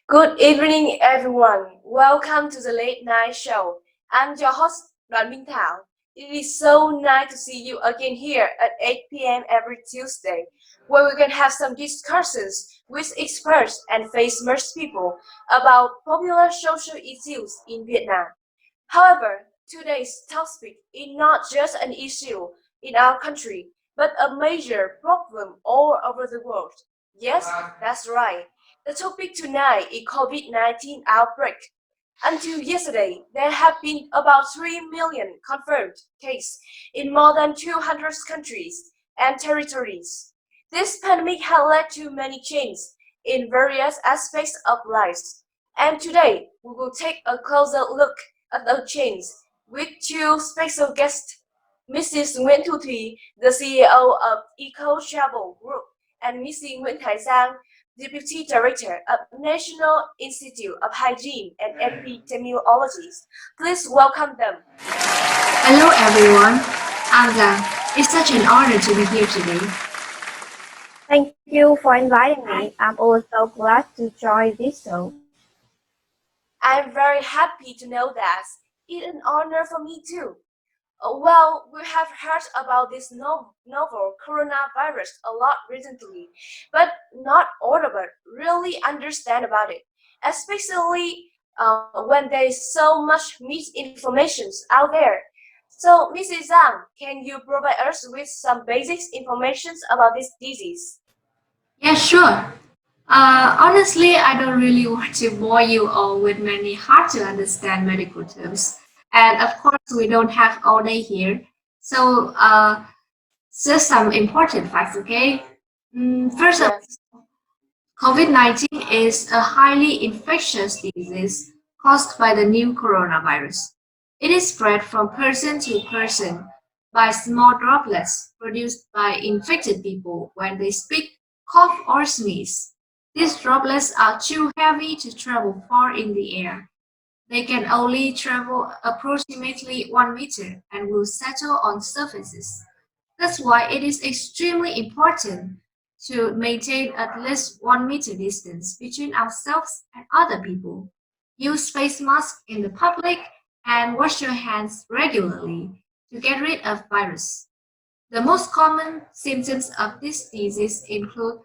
Good evening, everyone. Welcome to the late night show. I'm your host, Đoàn Minh Thảo. It is so nice to see you again here at 8 p.m. every Tuesday, where we can have some discussions with experts and famous people about popular social issues in Vietnam. However, today's topic is not just an issue in our country, but a major problem all over the world. Yes, that's right. The topic tonight is COVID-19 outbreak. Until yesterday, there have been about 3 million confirmed cases in more than 200 countries and territories. This pandemic has led to many changes in various aspects of life. And today, we will take a closer look at those changes with two special guests, Mrs. Nguyễn Thu Thùy, the CEO of Eco Travel Group, and Mrs. Nguyễn Thái Giang, Deputy Director of National Institute of Hygiene and Epidemiology. Please welcome them. Hello everyone, I'm Dan. It's such an honor to be here today. Thank you for inviting me. I'm also glad to join this show. I'm very happy to know that. It's an honor for me too. Well, we have heard about this novel coronavirus a lot recently, but not all of us really understand about it, especially when there is so much misinformation out there. So, Mrs. Zhang, can you provide us with some basic information about this disease? Yeah, sure. Honestly, I don't really want to bore you all with many hard to understand medical terms. And of course, we don't have all day here. So, just some important facts, okay? First of Yes. COVID-19 is a highly infectious disease caused by the new coronavirus. It is spread from person to person by small droplets produced by infected people when they speak, cough, or sneeze. These droplets are too heavy to travel far in the air. They can only travel approximately 1 meter and will settle on surfaces. That's why it is extremely important to maintain at least 1 meter distance between ourselves and other people. Use face masks in the public and wash your hands regularly to get rid of virus. The most common symptoms of this disease include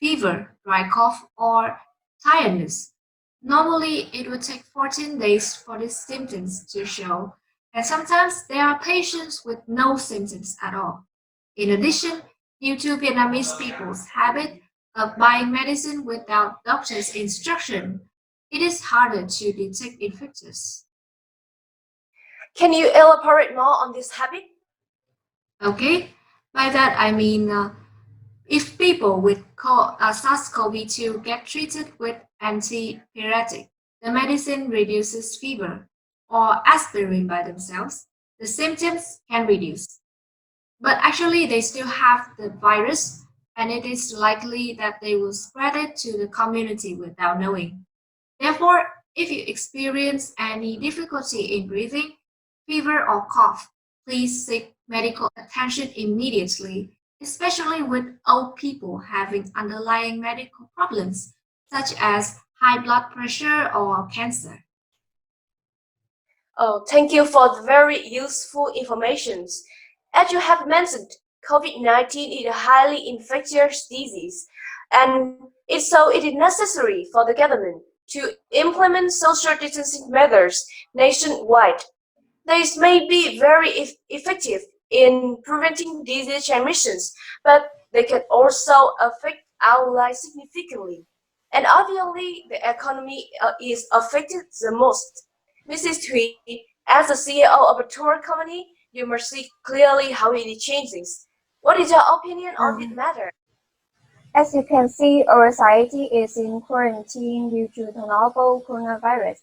fever, dry cough, or tiredness. Normally, it would take 14 days for these symptoms to show, and sometimes there are patients with no symptoms at all. In addition, due to Vietnamese people's habit of buying medicine without doctor's instruction, it is harder to detect infectious. Can you elaborate more on this habit? Okay? By that I mean if people with SARS-CoV-2 get treated with antipyretic, the medicine reduces fever, or aspirin by themselves, the symptoms can reduce. But actually, they still have the virus, and it is likely that they will spread it to the community without knowing. Therefore, if you experience any difficulty in breathing, fever, or cough, please seek medical attention immediately, especially with old people having underlying medical problems such as high blood pressure or cancer. Oh, thank you for the very useful information. As you have mentioned, COVID-19 is a highly infectious disease, and it is necessary for the government to implement social distancing measures nationwide. These may be very effective in preventing disease transmissions, but they can also affect our lives significantly. And obviously, the economy is affected the most. Mrs. Thuy, as the CEO of a tour company, you must see clearly how it changes. What is your opinion on this Um, matter? as you can see, our society is in quarantine due to the novel coronavirus.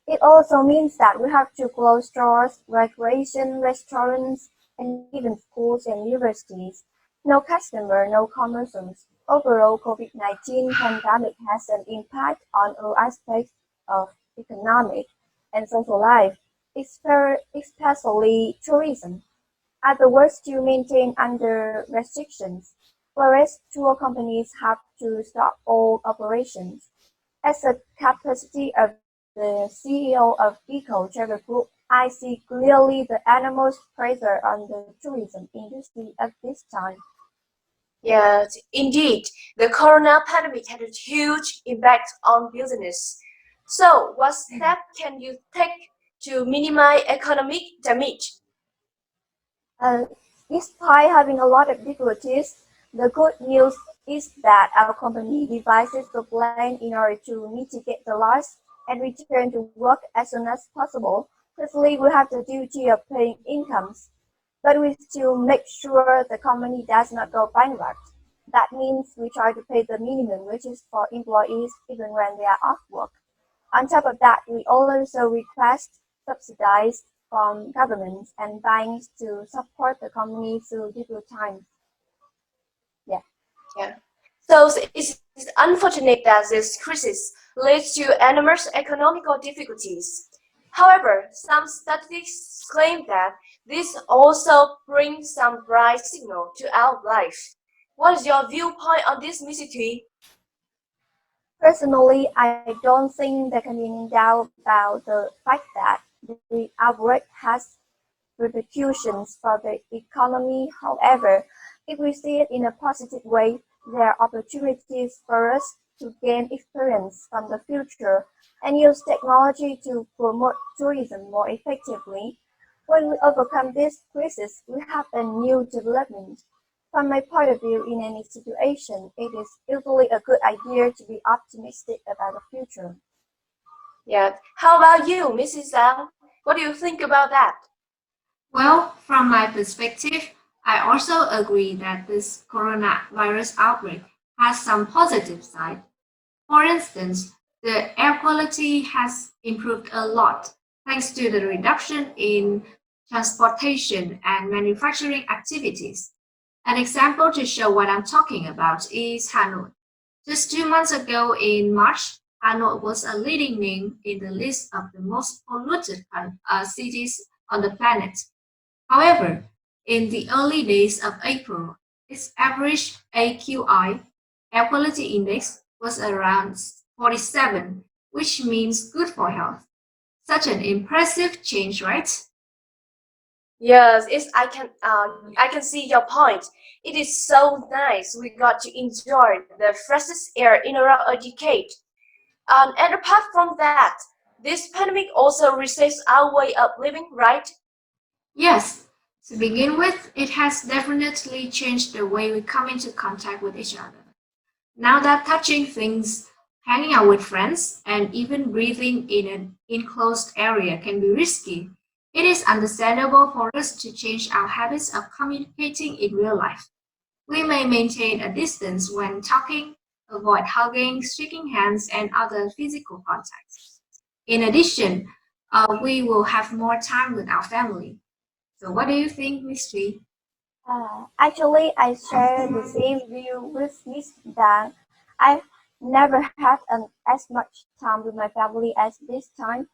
It also means that we have to close stores, recreation, restaurants, and even schools and universities. No customer, no commercials. Overall, COVID-19 pandemic has an impact on all aspects of economic and social life, especially tourism. Are the works to maintain under restrictions, whereas tour companies have to stop all operations. As a capacity of the CEO of Eco Travel Group, I see clearly the enormous pressure on the tourism industry at this time. Yes, indeed, the corona pandemic had a huge impact on business. So, what steps can you take to minimize economic damage? Uh, Despite having a lot of difficulties, the good news is that our company devises a plan in order to mitigate the loss and return to work as soon as possible. Firstly, we have the duty of paying incomes, but we still make sure the company does not go bankrupt. That means we try to pay the minimum wages for employees even when they are off work. On top of that, we also request subsidies from governments and banks to support the company through difficult times. Yeah. Yeah. So it's unfortunate that this crisis leads to enormous economical difficulties. However, some statistics claim that this also brings some bright signal to our life. What is your viewpoint on this, Missy Tui? Personally, I don't think there can be any doubt about the fact that the outbreak has repercussions for the economy. However, if we see it in a positive way, there are opportunities for us to gain experience from the future and use technology to promote tourism more effectively. When we overcome this crisis, we have a new development. From my point of view, in any situation, it is usually a good idea to be optimistic about the future. Yeah. How about you, Mrs. Zhang? What do you think about that? Well, from my perspective, I also agree that this coronavirus outbreak has some positive side. For instance, the air quality has improved a lot thanks to the reduction in transportation and manufacturing activities. An example to show what I'm talking about is Hanoi. Just 2 months ago in March, Hanoi was a leading name in the list of the most polluted cities on the planet. However, in the early days of April, its average AQI, air quality index, was around 47, which means good for health. Such an impressive change, right? Yes, I can see your point. It is so nice we got to enjoy the freshest air in around a decade. And apart from that, this pandemic also reshapes our way of living, right? Yes, to begin with, it has definitely changed the way we come into contact with each other. Now that touching things, hanging out with friends, and even breathing in an enclosed area can be risky, it is understandable for us to change our habits of communicating in real life. We may maintain a distance when talking, avoid hugging, shaking hands, and other physical contacts. In addition, we will have more time with our family. So, what do you think, Miss Tree? Actually, I share the same view with Miss Dang. I've never had as much time with my family as this time.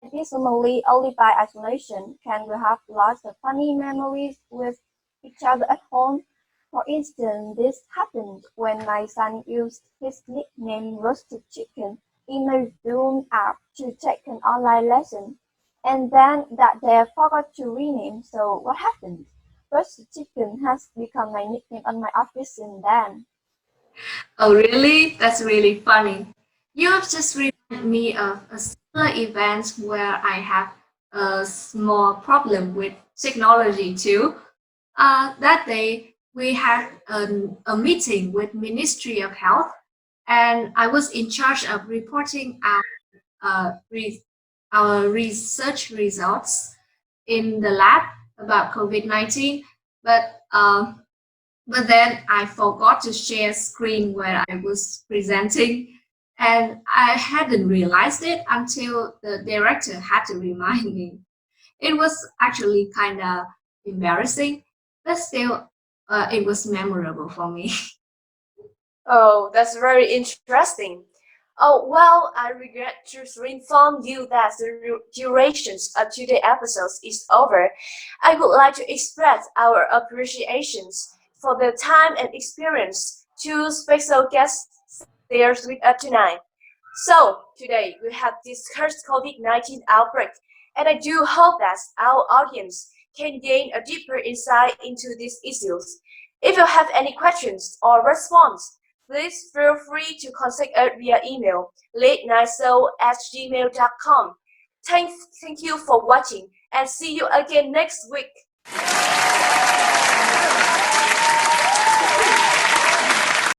Additionally, only by isolation can we have lots of funny memories with each other at home. For instance, this happened when my son used his nickname Roasted Chicken in my Zoom app to take an online lesson. And then that day I forgot to rename, so what happened? Roasted chicken has become my nickname on my office since then. Oh, really? That's really funny. You have just reminded me of a similar event where I have a small problem with technology too. That day, we had a meeting with Ministry of Health, and I was in charge of reporting uh, re- our research results in the lab about COVID-19. But but then I forgot to share screen where I was presenting, and I hadn't realized it until the director had to remind me. It was actually kind of embarrassing, but still, it was memorable for me. Oh, that's very interesting. Oh, well, I regret to inform you that the durations of today's episodes is over. I would like to express our appreciations for the time and experience two special guests shares with us tonight. So, today we have discussed COVID-19 outbreak, and I do hope that our audience can gain a deeper insight into these issues. If you have any questions or response, please feel free to contact us via email late9show@gmail.com. Thank you for watching and see you again next week.